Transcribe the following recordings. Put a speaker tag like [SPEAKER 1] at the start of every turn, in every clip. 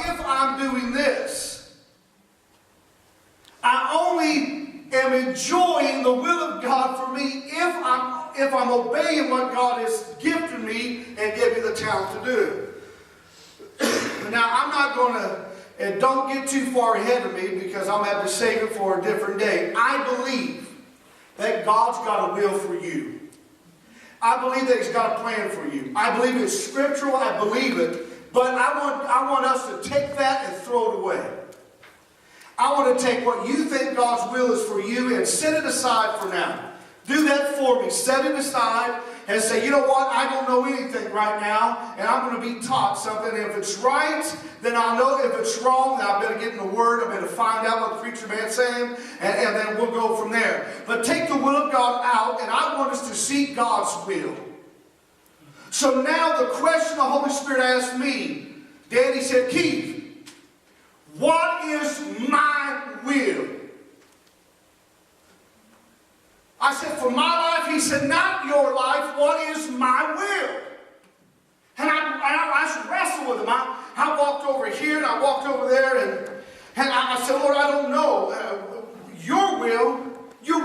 [SPEAKER 1] if I'm doing this. I only am enjoying the will of God for me if I'm obeying what God has gifted me and gave me the talent to do. Now, I'm not going to, and don't get too far ahead of me because I'm going to have to save it for a different day. I believe that God's got a will for you. I believe that He's got a plan for you. I believe it's scriptural. I believe it. But I want us to take that and throw it away. I want to take what you think God's will is for you and set it aside for now. Do that for me. Set it aside and say, you know what? I don't know anything right now, and I'm going to be taught something. And if it's right, then I'll know. If it's wrong, then I better get in the Word. I better find out what the preacher man's saying, and then we'll go from there. But take the will of God out, and I want us to seek God's will. So now the question the Holy Spirit asked me, Daddy said, Keith, what is my will? I said, for my life, he said, not your life, what is my will? And I wrestled with him. I walked over here and I walked over there and I said, Lord, I don't know. Your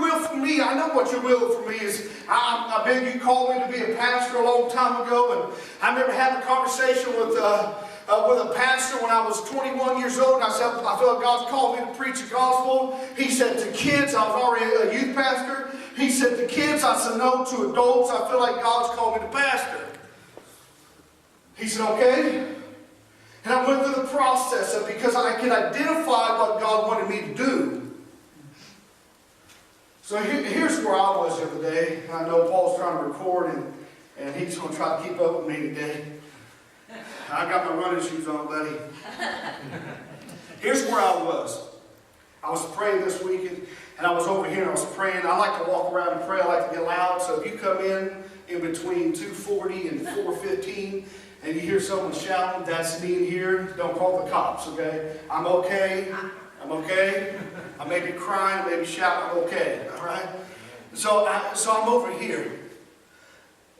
[SPEAKER 1] will for me, I know what your will for me is. I beg you called me to be a pastor a long time ago, and I remember having a conversation with a pastor when I was 21 years old, and I said, I feel like God's called me to preach the gospel. He said to kids, I was already a youth pastor. He said to kids, I said no. To adults, I feel like God's called me to pastor. He said, okay. And I went through the process of, because I could identify what God wanted me to do. So here's where I was the other day. I know Paul's trying to record, and he's going to try to keep up with me today. I got my running shoes on, buddy. Here's where I was. I was praying this weekend, and I was over here and I was praying. I like to walk around and pray. I like to get loud. So if you come in between 2:40 and 4:15, and you hear someone shouting, that's me in here. Don't call the cops, okay? I'm okay. I'm okay. I may be crying, I may be shouting. I'm okay. All right. So I'm over here.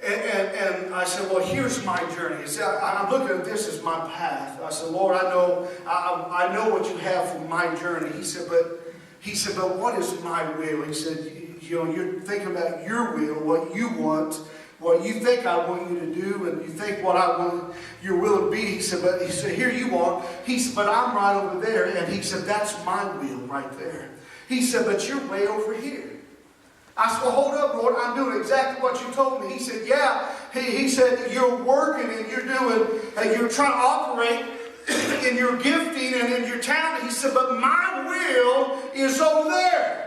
[SPEAKER 1] And I said, well, here's my journey. He said, I'm looking at this as my path. I said, Lord, I know what you have for my journey. He said, but what is my will? He said, you're thinking about your will, what you want, what you think I want you to do, and you think what I want your will to be. He said, here you are. He said, but I'm right over there. And he said, that's my will right there. He said, but you're way over here. I said, well, hold up, Lord. I'm doing exactly what you told me. He said, yeah. He said, you're working and you're trying to operate in your gifting and in your talent. He said, but my will is over there.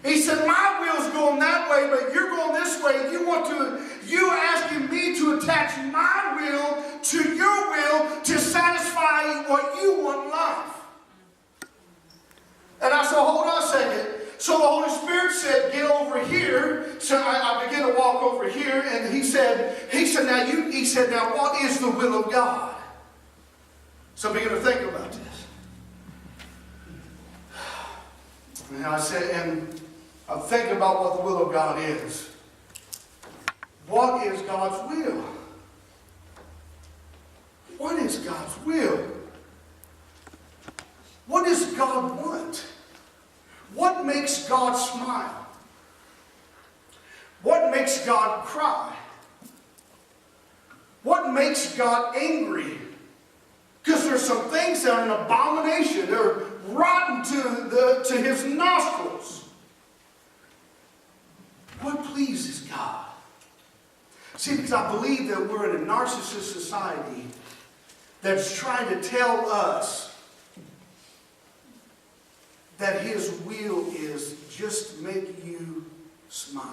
[SPEAKER 1] He said, my will's going that way, but you're going this way. You're asking me to attach my will to your will to satisfy what you want in life. And I said, hold on a second. So the Holy Spirit said, get over here. So I began to walk over here, and he said, now what is the will of God? So I began to think about this. And I said, and I'm thinking about what the will of God is. What is God's will? What is God's will? What does God want? What makes God smile? What makes God cry? What makes God angry? Because there's some things that are an abomination. They're rotten to his nostrils. What pleases God? See, because I believe that we're in a narcissist society that's trying to tell us that his will is just to make you smile.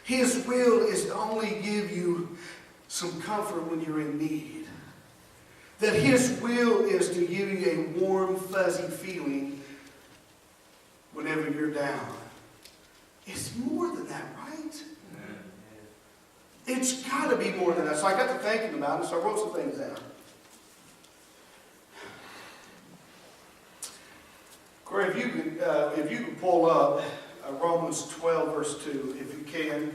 [SPEAKER 1] His will is to only give you some comfort when you're in need. That his will is to give you a warm, fuzzy feeling whenever you're down. It's more than that, right? It's got to be more than that. So I got to thinking about it, so I wrote some things down. Corey, if you could pull up Romans 12, verse 2, if you can.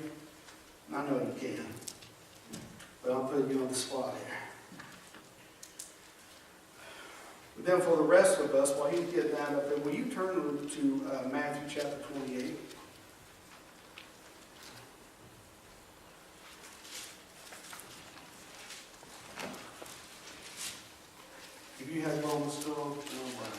[SPEAKER 1] I know you can, but I'm putting you on the spot here. then for the rest of us, while he's getting that up there, will you turn to Matthew chapter 28? If you have Romans still open, no worry.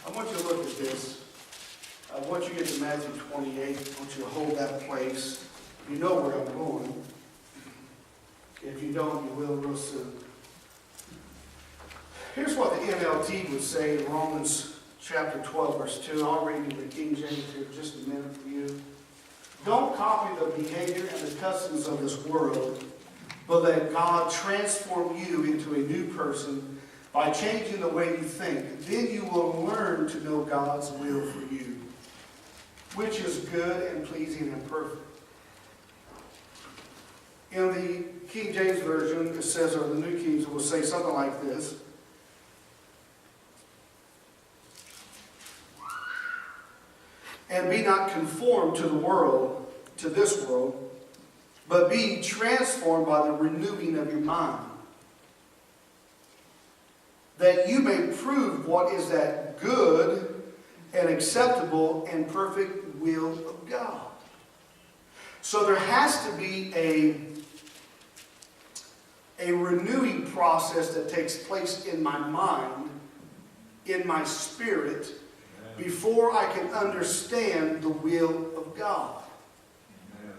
[SPEAKER 1] I want you to look at this. Once you get to Matthew 28, I want you to hold that place. You know where I'm going. If you don't, you will real soon. Here's what the NLT would say in Romans chapter 12, verse 2. I'll read you the King James here in just a minute for you. Don't copy the behavior and the customs of this world, but let God transform you into a new person by changing the way you think. Then you will learn to know God's will for you, which is good and pleasing and perfect. In the King James Version, it says, or the New King will say something like this. And be not conformed to the world, to this world, but be transformed by the renewing of your mind, that you may prove what is that good and acceptable and perfect will of God. So there has to be a renewing process that takes place in my mind, in my spirit, before I can understand the will of God. Amen.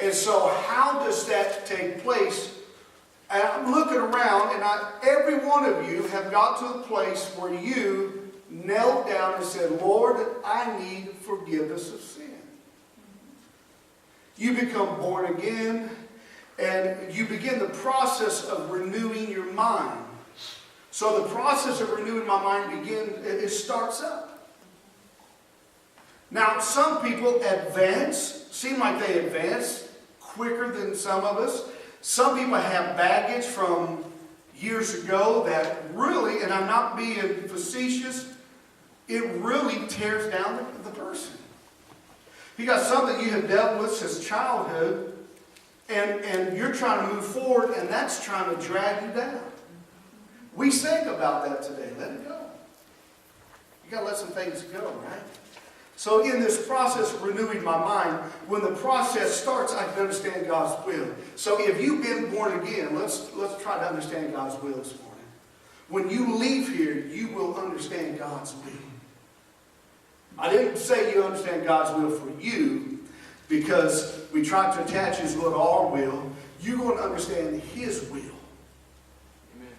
[SPEAKER 1] And so how does that take place? And I'm looking around, and every one of you have got to a place where you knelt down and said, Lord, I need forgiveness of sin. You become born again, and you begin the process of renewing your mind. So the process of renewing my mind it starts up. Now, some people seem like they advance quicker than some of us. Some people have baggage from years ago that really, and I'm not being facetious, it really tears down the person. You got something you have dealt with since childhood, and you're trying to move forward, and that's trying to drag you down. We sang about that today. Let it go. You got to let some things go, right? So in this process of renewing my mind, when the process starts, I can understand God's will. So if you've been born again, let's try to understand God's will this morning. When you leave here, you will understand God's will. I didn't say you understand God's will for you because we try to attach His will to our will. You're going to understand His will. Amen.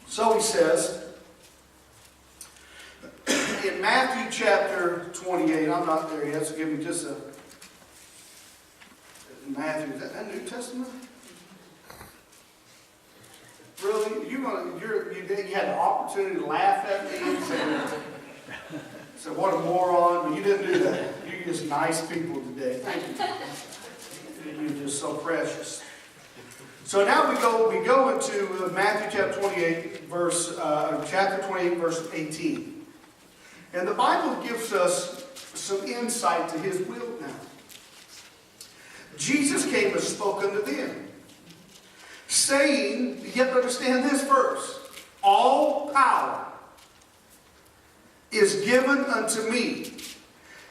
[SPEAKER 1] So he says, in Matthew chapter 28, I'm not there yet, so give me just a... Matthew, is that New Testament? Really? You had an opportunity to laugh at me and say, what a moron, but you didn't do that. You're just nice people today. Thank you. You're just so precious. So now we go into Matthew chapter 28, chapter 28, verse 18. And the Bible gives us some insight to His will now. Jesus came and spoke unto them, saying, you have to understand this verse, all power is given unto me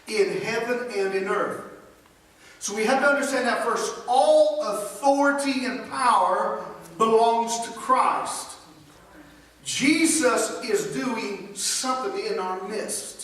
[SPEAKER 1] in heaven and in earth. So we have to understand that first. All authority and power belongs to Christ. Jesus is doing something in our midst.